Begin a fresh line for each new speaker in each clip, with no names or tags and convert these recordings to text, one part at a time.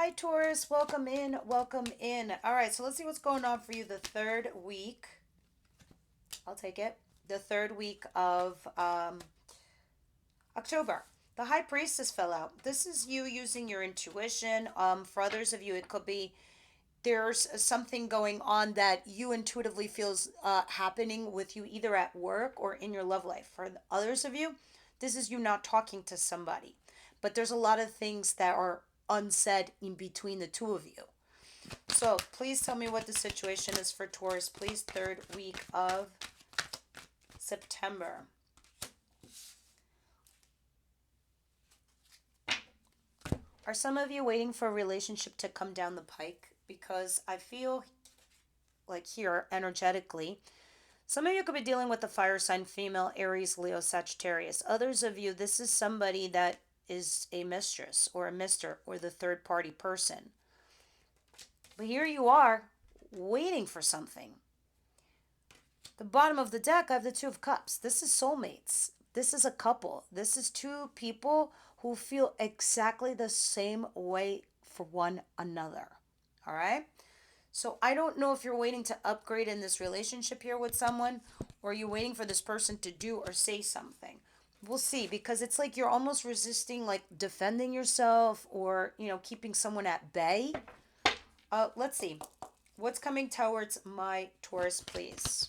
Hi, Taurus. Welcome in. Welcome in. All right, so let's see what's going on for you the third week. I'll take it. The third week of October. The High Priestess fell out. This is you using your intuition. For others of you, it could be there's something going on that you intuitively feels happening with you either at work or in your love life. For others of you, this is you not talking to somebody. But there's a lot of things that are unsaid in between the two of you. So please tell me what the situation is for Taurus. Please, third week of September. Are some of you waiting for a relationship to come down the pike? Because I feel like here, energetically, some of you could be dealing with the fire sign female, Aries, Leo, Sagittarius. Others of you, this is somebody that is a mistress or a mister or the third party person. But here you are waiting for something. The bottom of the deck, I have the Two of Cups. This is soulmates. This is a couple. This is two people who feel exactly the same way for one another. All right? So I don't know if you're waiting to upgrade in this relationship here with someone or you're waiting for this person to do or say something. We'll see, because it's like you're almost resisting, like defending yourself or, keeping someone at bay. Let's see. What's coming towards my Taurus, please?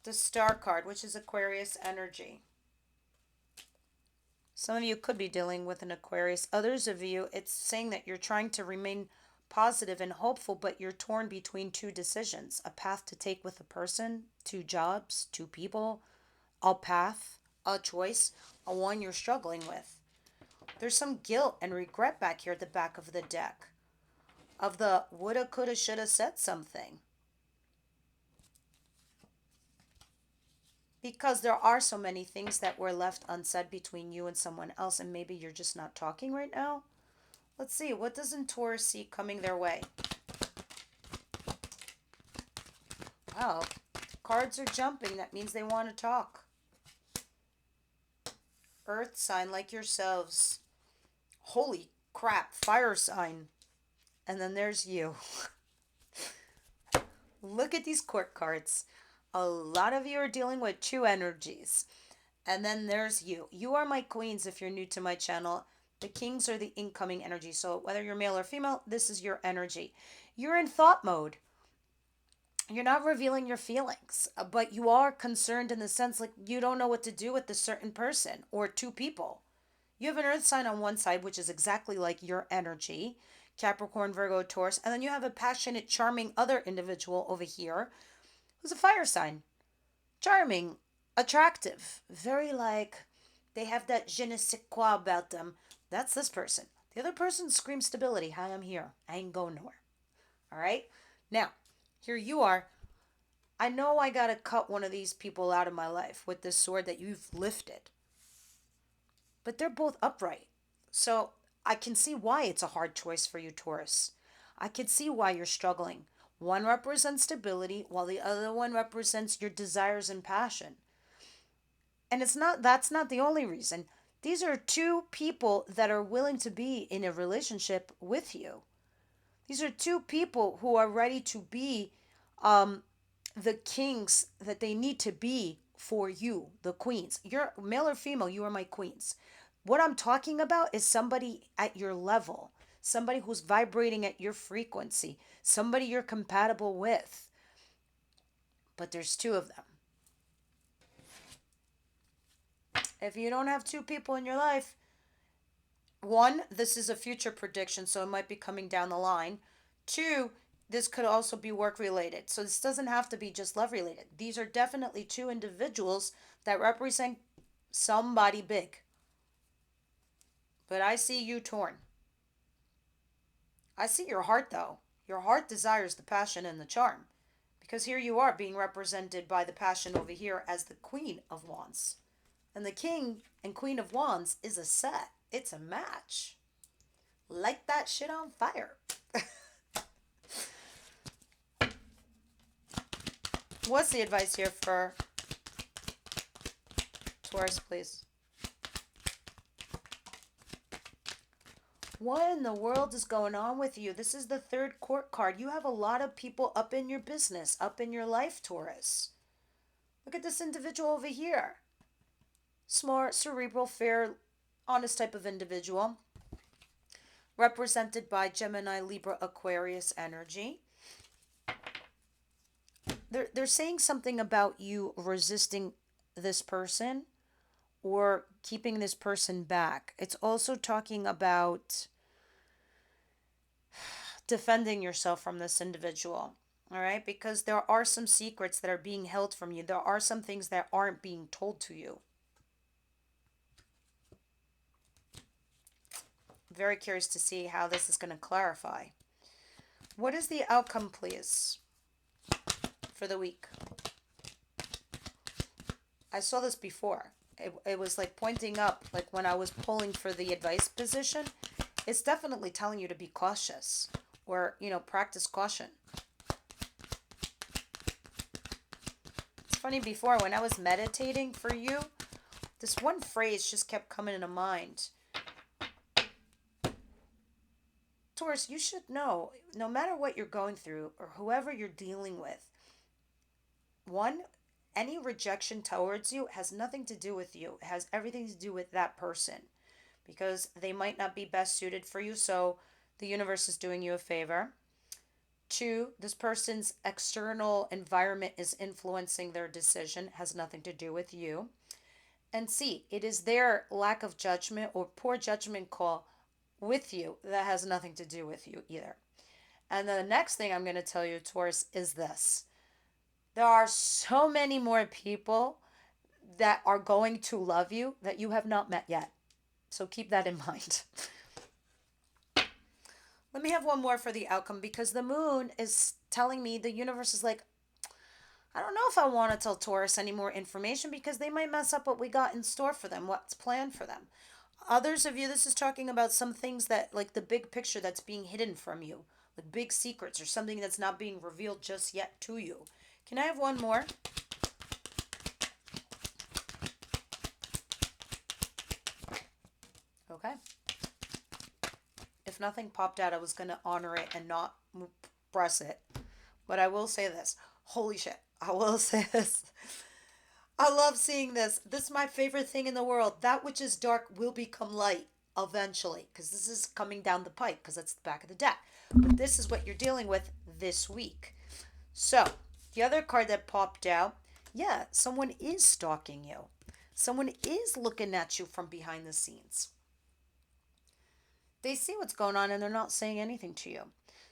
The Star card, which is Aquarius energy. Some of you could be dealing with an Aquarius. Others of you, it's saying that you're trying to remain positive and hopeful, but you're torn between two decisions. A path to take with a person, two jobs, two people, a path, a choice, a one you're struggling with. There's some guilt and regret back here at the back of the deck of the woulda, coulda, shoulda said something. Because there are so many things that were left unsaid between you and someone else, and maybe you're just not talking right now. Let's see, what doesn't Taurus see coming their way? Wow, cards are jumping. That means they want to talk. Earth sign like yourselves. Holy crap, fire sign. And then there's you. Look at these court cards. A lot of you are dealing with two energies. And then there's you. You are my queens if you're new to my channel. The kings are the incoming energy. So whether you're male or female, this is your energy. You're in thought mode. You're not revealing your feelings, but you are concerned in the sense like you don't know what to do with this certain person or two people. You have an earth sign on one side, which is exactly like your energy, Capricorn, Virgo, Taurus, and then you have a passionate, charming other individual over here who's a fire sign. Charming, attractive, very like they have that je ne sais quoi about them. That's this person. The other person screams stability. Hi, I'm here. I ain't going nowhere. All right? Now, here you are. I know I got to cut one of these people out of my life with this sword that you've lifted. But they're both upright. So I can see why it's a hard choice for you, Taurus. I can see why you're struggling. One represents stability while the other one represents your desires and passion. And that's not the only reason. These are two people that are willing to be in a relationship with you. These are two people who are ready to be the kings that they need to be for you, the queens. You're male or female, you are my queens. What I'm talking about is somebody at your level, somebody who's vibrating at your frequency, somebody you're compatible with. But there's two of them. If you don't have two people in your life, one, this is a future prediction, so it might be coming down the line. Two, this could also be work related. So this doesn't have to be just love related. These are definitely two individuals that represent somebody big. But I see you torn. I see your heart though. Your heart desires the passion and the charm. Because here you are being represented by the passion over here as the Queen of Wands. And the King and Queen of Wands is a set. It's a match. Light that shit on fire. What's the advice here for Taurus, please. What in the world is going on with you? This is the third court card. You have a lot of people up in your business, up in your life, Taurus. Look at this individual over here. Smart, cerebral, fair, honest type of individual. Represented by Gemini, Libra, Aquarius energy. They're saying something about you resisting this person or keeping this person back. It's also talking about defending yourself from this individual. All right, because there are some secrets that are being held from you. There are some things that aren't being told to you. Very curious to see how this is going to clarify. What is the outcome, please, for the week? I saw this before. It was like pointing up, like when I was pulling for the advice position. It's definitely telling you to be cautious or, practice caution. It's funny, before when I was meditating for you, this one phrase just kept coming into mind. Taurus, you should know, no matter what you're going through or whoever you're dealing with, one, any rejection towards you has nothing to do with you. It has everything to do with that person because they might not be best suited for you. So the universe is doing you a favor. Two, this person's external environment is influencing their decision, has nothing to do with you. And C, it is their lack of judgment or poor judgment call with you that has nothing to do with you either. And the next thing I'm going to tell you, Taurus, is this. There are so many more people that are going to love you that you have not met yet. So keep that in mind. Let me have one more for the outcome because the moon is telling me, the universe is like, I don't know if I want to tell Taurus any more information because they might mess up what we got in store for them, what's planned for them. Others of you, this is talking about some things that, like the big picture that's being hidden from you, like big secrets or something that's not being revealed just yet to you. Can I have one more? Okay. If nothing popped out, I was going to honor it and not press it. But I will say this. Holy shit. I will say this. I love seeing this. This is my favorite thing in the world. That which is dark will become light eventually. Because this is coming down the pipe. Because that's the back of the deck. But this is what you're dealing with this week. So, the other card that popped out. Yeah, someone is stalking you. Someone is looking at you from behind the scenes. They see what's going on and they're not saying anything to you.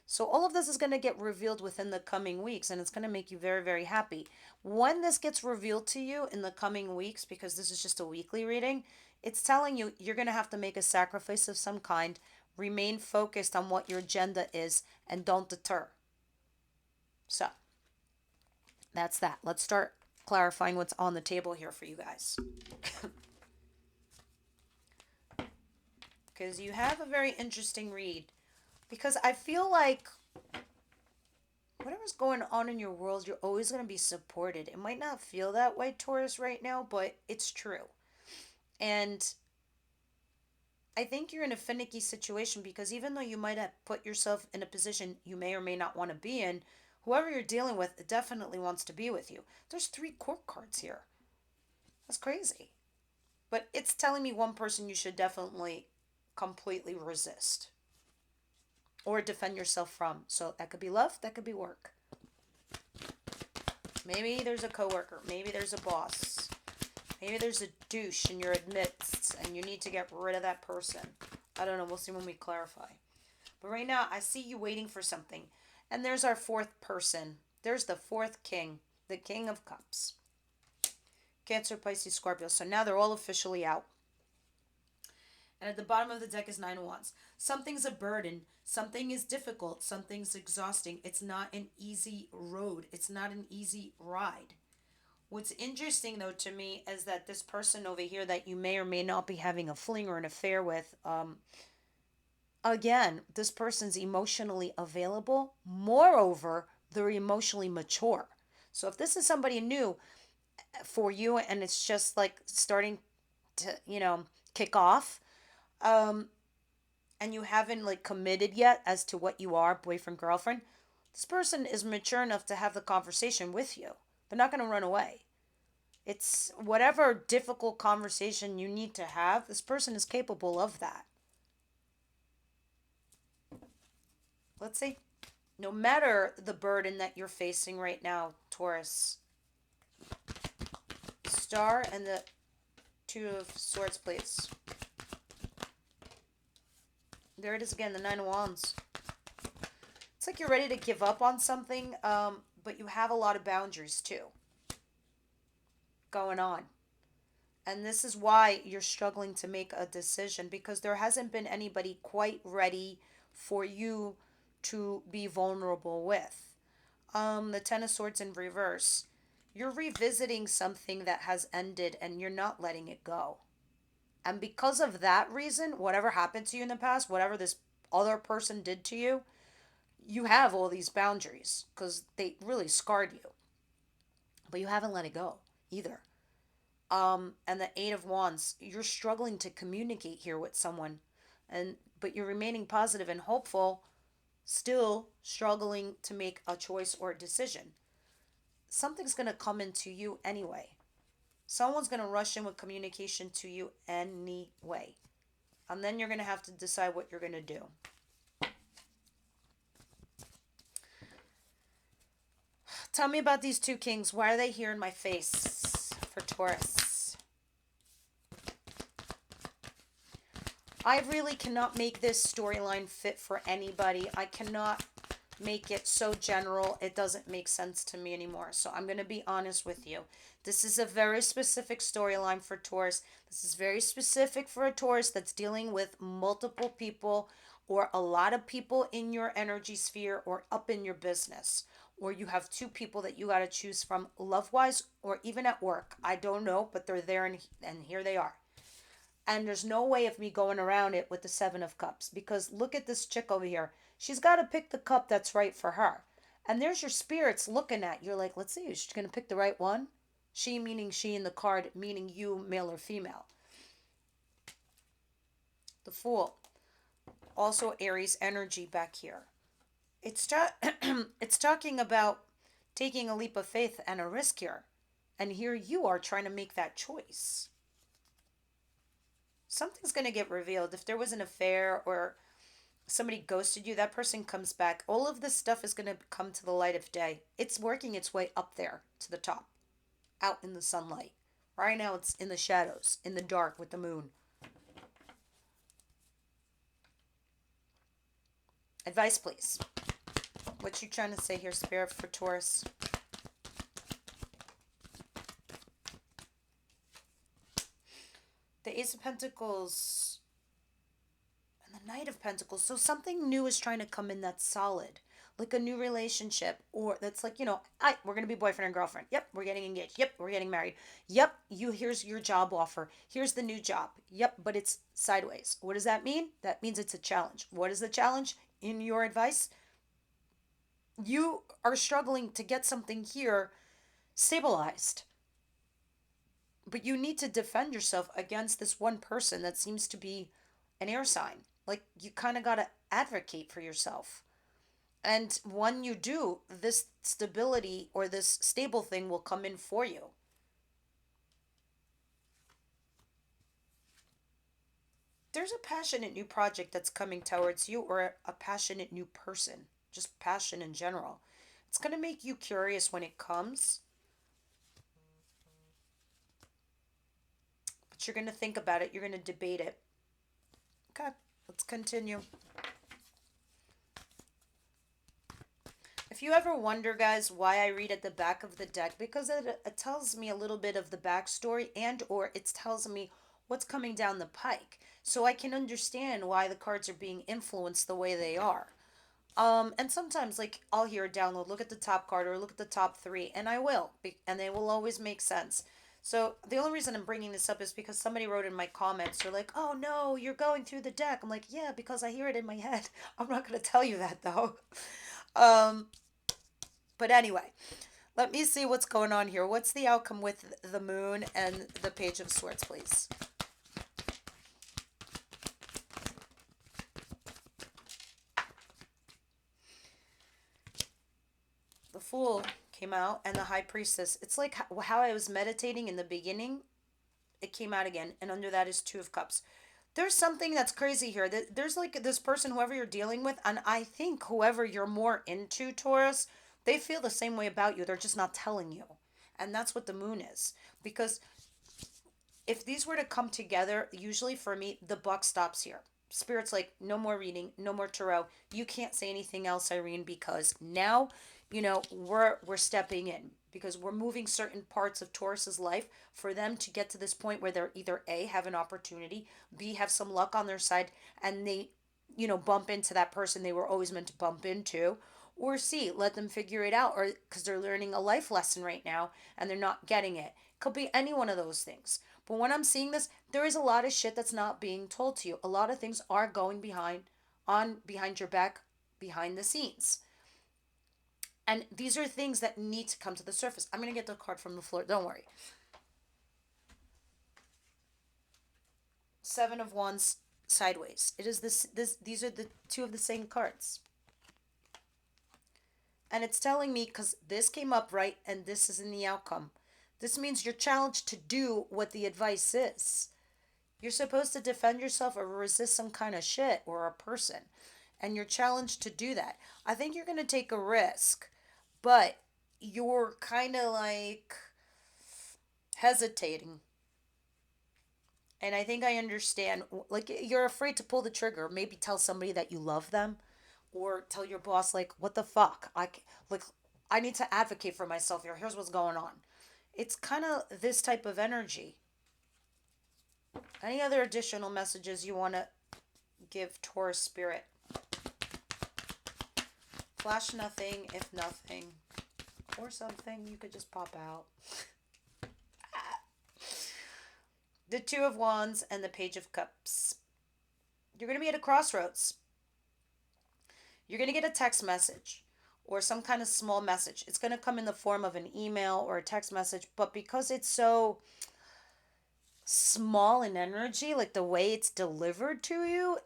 So all of this is going to get revealed within the coming weeks and it's going to make you very, very happy. When this gets revealed to you in the coming weeks, because this is just a weekly reading, it's telling you you're going to have to make a sacrifice of some kind, remain focused on what your agenda is, and don't deter. So that's that. Let's start clarifying what's on the table here for you guys. Because you have a very interesting read. Because I feel like whatever's going on in your world, you're always going to be supported. It might not feel that way, Taurus, right now, but it's true. And I think you're in a finicky situation because even though you might have put yourself in a position you may or may not want to be in, whoever you're dealing with definitely wants to be with you. There's 3 court cards here. That's crazy. But it's telling me one person you should definitely completely resist or defend yourself from. So that could be love, that could be work. Maybe there's a coworker, maybe there's a boss, maybe there's a douche in your midst and you need to get rid of that person. I don't know, we'll see when we clarify. But right now, I see you waiting for something. And there's our 4th person. There's the 4th king, the King of Cups. Cancer, Pisces, Scorpio. So now they're all officially out. And at the bottom of the deck is 9 of Wands. Something's a burden. Something is difficult. Something's exhausting. It's not an easy road. It's not an easy ride. What's interesting, though, to me is that this person over here that you may or may not be having a fling or an affair with, again, this person's emotionally available. Moreover, they're emotionally mature. So if this is somebody new, for you, and it's just like starting to, kick off. Um, and you haven't like committed yet as to what you are, boyfriend, girlfriend, this person is mature enough to have the conversation with you. They're not going to run away. It's whatever difficult conversation you need to have, this person is capable of that. Let's see. No matter the burden that you're facing right now, Taurus, Star and the Two of Swords, please. There it is again, the Nine of Wands. It's like you're ready to give up on something, but you have a lot of boundaries too going on. And this is why you're struggling to make a decision because there hasn't been anybody quite ready for you to be vulnerable with. The Ten of Swords in reverse. You're revisiting something that has ended and you're not letting it go. And because of that reason, whatever happened to you in the past, whatever this other person did to you, you have all these boundaries because they really scarred you. But you haven't let it go either. And the Eight of Wands, you're struggling to communicate here with someone, but you're remaining positive and hopeful, still struggling to make a choice or a decision. Something's going to come into you anyway. Someone's going to rush in with communication to you anyway. And then you're going to have to decide what you're going to do. Tell me about these two kings. Why are they here in my face for Taurus? I really cannot make this storyline fit for anybody. I cannot make it so general. It doesn't make sense to me anymore. So I'm going to be honest with you. This is a very specific storyline for Taurus. This is very specific for a Taurus that's dealing with multiple people or a lot of people in your energy sphere or up in your business. Or you have two people that you got to choose from love-wise or even at work. I don't know, but they're there and here they are. And there's no way of me going around it with the Seven of Cups because look at this chick over here. She's got to pick the cup that's right for her. And there's your spirits looking at you. You're like, let's see, is she going to pick the right one? She meaning she in the card, meaning you, male or female. The Fool. Also Aries energy back here. It's talking about taking a leap of faith and a risk here. And here you are trying to make that choice. Something's going to get revealed. If there was an affair or somebody ghosted you, that person comes back. All of this stuff is going to come to the light of day. It's working its way up there to the top, out in the sunlight. Right now it's in the shadows, in the dark with the moon. Advice, please. What you trying to say here, Spirit, for Taurus? The Ace of Pentacles and the Knight of Pentacles. So something new is trying to come in that's solid. Like a new relationship, or that's like, we're gonna be boyfriend and girlfriend. Yep, we're getting engaged. Yep, we're getting married. Yep, here's your job offer. Here's the new job. Yep, but it's sideways. What does that mean? That means it's a challenge. What is the challenge? In your advice, you are struggling to get something here stabilized. But you need to defend yourself against this one person that seems to be an air sign. Like you kind of got to advocate for yourself. And when you do, this stability or this stable thing will come in for you. There's a passionate new project that's coming towards you, or a passionate new person, just passion in general. It's going to make you curious when it comes, but you're going to think about it, you're going to debate it. Okay, let's continue. If you ever wonder, guys, why I read at the back of the deck, because it tells me a little bit of the backstory and or it tells me what's coming down the pike. So I can understand why the cards are being influenced the way they are. And sometimes, like, I'll hear a download, look at the top card or look at the top three, and I will, and they will always make sense. So the only reason I'm bringing this up is because somebody wrote in my comments, they're like, oh no, you're going through the deck. I'm like, yeah, because I hear it in my head. I'm not going to tell you that, though. Um, but anyway, Let me see what's going on here. What's the outcome with the moon and the page of swords, please? The fool came out and the high priestess. It's like how I was meditating in the beginning. It came out again. And under that is two of cups. There's something that's crazy here. There's like this person, whoever you're dealing with. And I think whoever you're more into, Taurus, they feel the same way about you. They're just not telling you. And that's what the moon is. Because if these were to come together, usually for me, the buck stops here. Spirit's like, no more reading, no more tarot. You can't say anything else, Irene, because now, we're stepping in because we're moving certain parts of Taurus's life for them to get to this point where they're either A, have an opportunity, B, have some luck on their side, and they, bump into that person they were always meant to bump into, or C, let them figure it out, or because they're learning a life lesson right now and they're not getting it. Could be any one of those things. But when I'm seeing this, there is a lot of shit that's not being told to you. A lot of things are going behind your back, behind the scenes. And these are things that need to come to the surface. I'm going to get the card from the floor. Don't worry. Seven of Wands sideways. It is this these are the two of the same cards. And it's telling me, because this came up right and this is in the outcome. This means you're challenged to do what the advice is. You're supposed to defend yourself or resist some kind of shit or a person. And you're challenged to do that. I think you're going to take a risk, but you're kind of like hesitating. And I think I understand. Like, you're afraid to pull the trigger. Maybe tell somebody that you love them, or tell your boss, like, what the fuck? Like, I need to advocate for myself here. Here's what's going on. It's kind of this type of energy. Any other additional messages you want to give Taurus spirit? Flash nothing, if nothing, or something. You could just pop out. The Two of Wands and the Page of Cups. You're going to be at a crossroads. You're going to get a text message or some kind of small message. It's going to come in the form of an email or a text message, but because it's so small in energy, like the way it's delivered to you,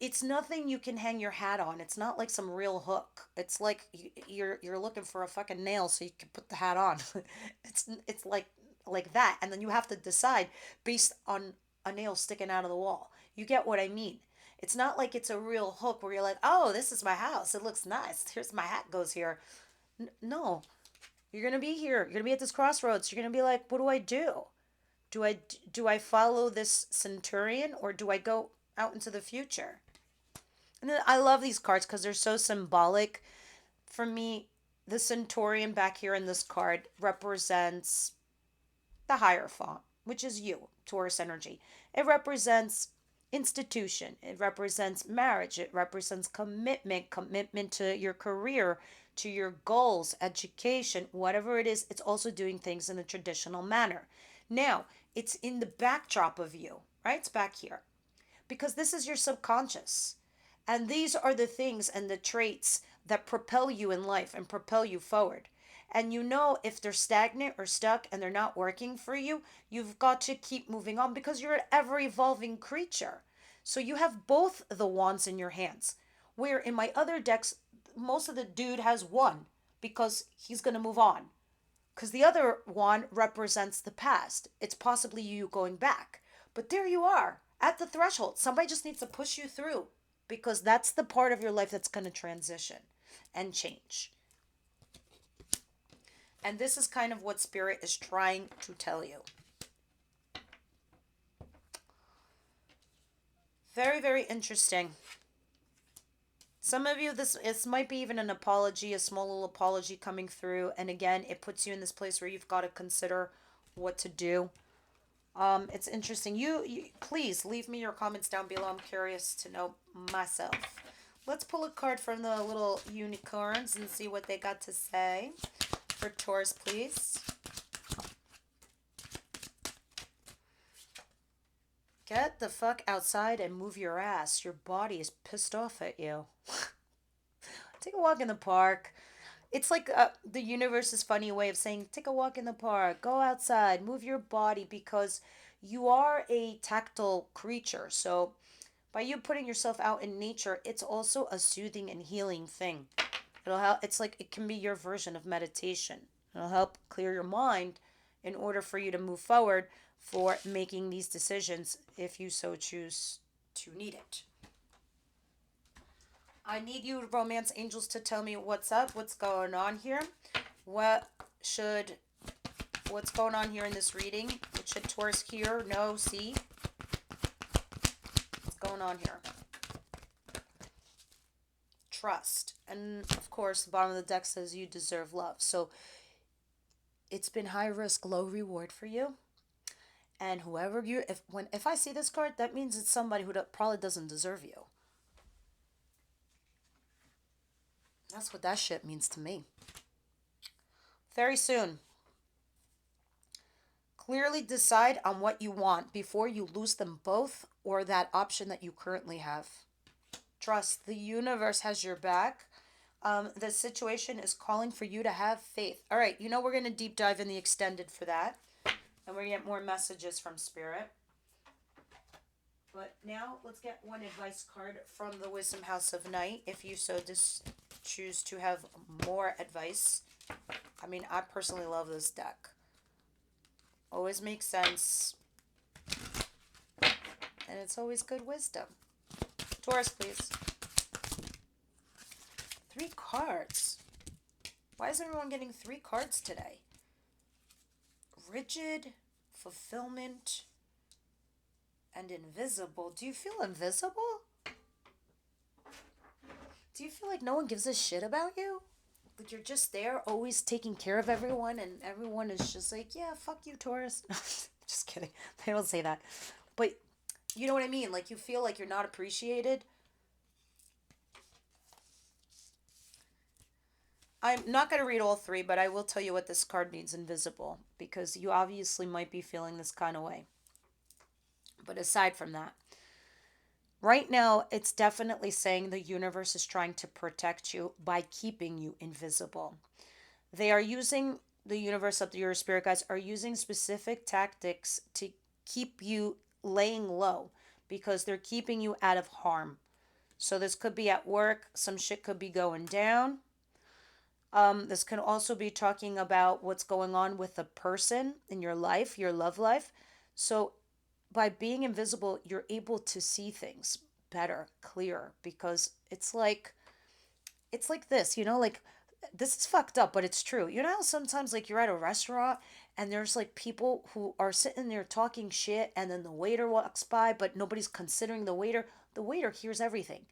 it's nothing you can hang your hat on. It's not like some real hook. It's like you're looking for a fucking nail so you can put the hat on. It's like that, and then you have to decide based on a nail sticking out of the wall. You get what I mean? It's not like it's a real hook where you're like, oh, this is my house. It looks nice. Here's my hat goes here. No, you're gonna be here. You're gonna be at this crossroads. You're gonna be like, what do I do? Do I follow this centurion or do I go out into the future? And then I love these cards because they're so symbolic. For me, the centurion back here in this card represents the Hierophant, which is you, Taurus energy. It represents institution. It represents marriage. It represents commitment to your career, to your goals, education, whatever it is. It's also doing things in the traditional manner. Now, it's in the backdrop of you, right? It's back here because this is your subconscious. And these are the things and the traits that propel you in life and propel you forward. And if they're stagnant or stuck and they're not working for you, you've got to keep moving on because you're an ever evolving creature. So you have both the wands in your hands. Where in my other decks, most of the dude has one because he's going to move on. Because the other wand represents the past. It's possibly you going back. But there you are at the threshold. Somebody just needs to push you through because that's the part of your life that's going to transition and change. And this is kind of what Spirit is trying to tell you. Very, very interesting. Some of you, this might be even an apology, a small little apology coming through. And again, it puts you in this place where you've got to consider what to do. It's interesting. You please leave me your comments down below. I'm curious to know myself. Let's pull a card from the little unicorns and see what they got to say. For Taurus, please. Get the fuck outside and move your ass. Your body is pissed off at you. Take a walk in the park. It's like the universe's funny way of saying take a walk in the park, go outside, move your body, because you are a tactile creature. So by you putting yourself out in nature, it's also a soothing and healing thing. It'll help. It's like it can be your version of meditation. It'll help clear your mind in order for you to move forward for making these decisions if you so choose to need it. I need you, romance angels, to tell me what's up, what's going on here. What should what's going on here in this reading? What should Taurus hear, know, see? What's going on here? Trust. And of course, the bottom of the deck says you deserve love. So it's been high risk, low reward for you. And whoever you if I see this card, that means it's somebody who probably doesn't deserve you. That's what that shit means to me. Very soon. Clearly decide on what you want before you lose them both or that option that you currently have. Trust. The universe has your back. The situation is calling for you to have faith. All right, we're going to deep dive in the extended for that. And we're going to get more messages from Spirit. But now let's get one advice card from the Wisdom House of Night. If you so choose to have more advice. I mean, I personally love this deck. Always makes sense. And it's always good wisdom. Taurus, please. 3 cards. Why is everyone getting 3 cards today? Rigid, fulfillment, and invisible. Do you feel invisible? Do you feel like no one gives a shit about you? Like you're just there, always taking care of everyone, and everyone is just like, yeah, fuck you, Taurus. Just kidding. They don't say that. But you know what I mean? Like you feel like you're not appreciated. I'm not going to read all 3, but I will tell you what this card means, invisible, because you obviously might be feeling this kind of way. But aside from that, right now, it's definitely saying the universe is trying to protect you by keeping you invisible. They are using, the universe up to your spirit guides are using specific tactics to keep you laying low because they're keeping you out of harm. So this could be at work, some shit could be going down. This can also be talking about what's going on with a person in your life, your love life. So by being invisible, you're able to see things better, clearer, because it's like this, like this is fucked up, but it's true. You know how sometimes like you're at a restaurant and there's like people who are sitting there talking shit and then the waiter walks by, but nobody's considering the waiter. The waiter hears everything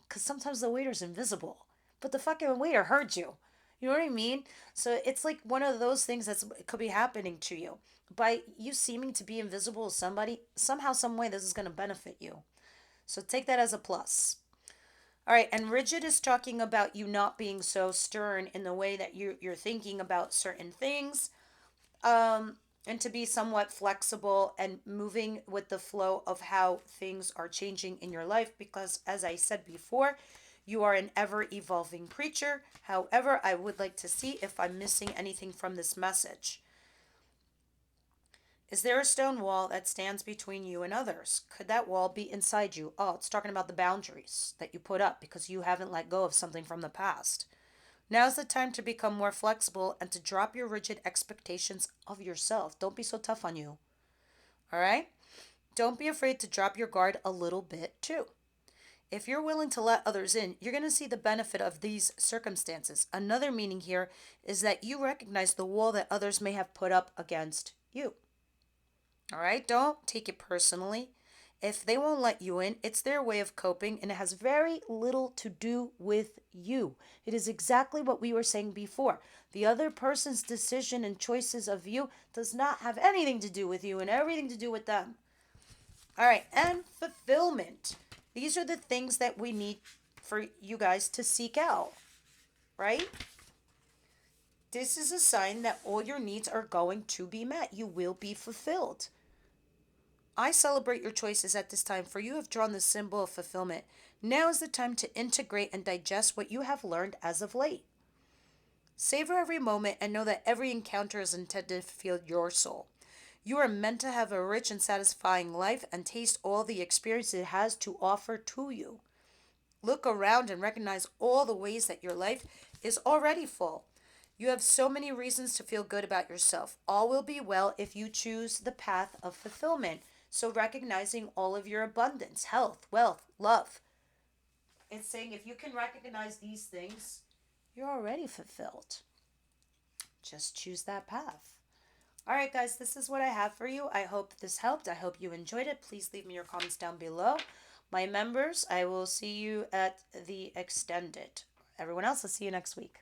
because sometimes the waiter's invisible, but the fucking waiter heard you. You know what I mean? So it's like one of those things that could be happening to you. By you seeming to be invisible to somebody, somehow, some way, this is going to benefit you. So take that as a plus. All right, and rigid is talking about you not being so stern in the way that you're thinking about certain things, and to be somewhat flexible and moving with the flow of how things are changing in your life. Because, as I said before, you are an ever evolving creature. However, I would like to see if I'm missing anything from this message. Is there a stone wall that stands between you and others? Could that wall be inside you? Oh, it's talking about the boundaries that you put up because you haven't let go of something from the past. Now's the time to become more flexible and to drop your rigid expectations of yourself. Don't be so tough on you. All right? Don't be afraid to drop your guard a little bit too. If you're willing to let others in, you're going to see the benefit of these circumstances. Another meaning here is that you recognize the wall that others may have put up against you. All right, don't take it personally. If they won't let you in, it's their way of coping and it has very little to do with you. It is exactly what we were saying before. The other person's decision and choices of you does not have anything to do with you and everything to do with them. All right, and fulfillment. These are the things that we need for you guys to seek out, right? This is a sign that all your needs are going to be met. You will be fulfilled. I celebrate your choices at this time, for you have drawn the symbol of fulfillment. Now is the time to integrate and digest what you have learned as of late. Savor every moment and know that every encounter is intended to fuel your soul. You are meant to have a rich and satisfying life and taste all the experience it has to offer to you. Look around and recognize all the ways that your life is already full. You have so many reasons to feel good about yourself. All will be well if you choose the path of fulfillment. So, recognizing all of your abundance, health, wealth, love. It's saying if you can recognize these things, you're already fulfilled. Just choose that path. All right, guys, this is what I have for you. I hope this helped. I hope you enjoyed it. Please leave me your comments down below. My members, I will see you at the extended. Everyone else, I'll see you next week.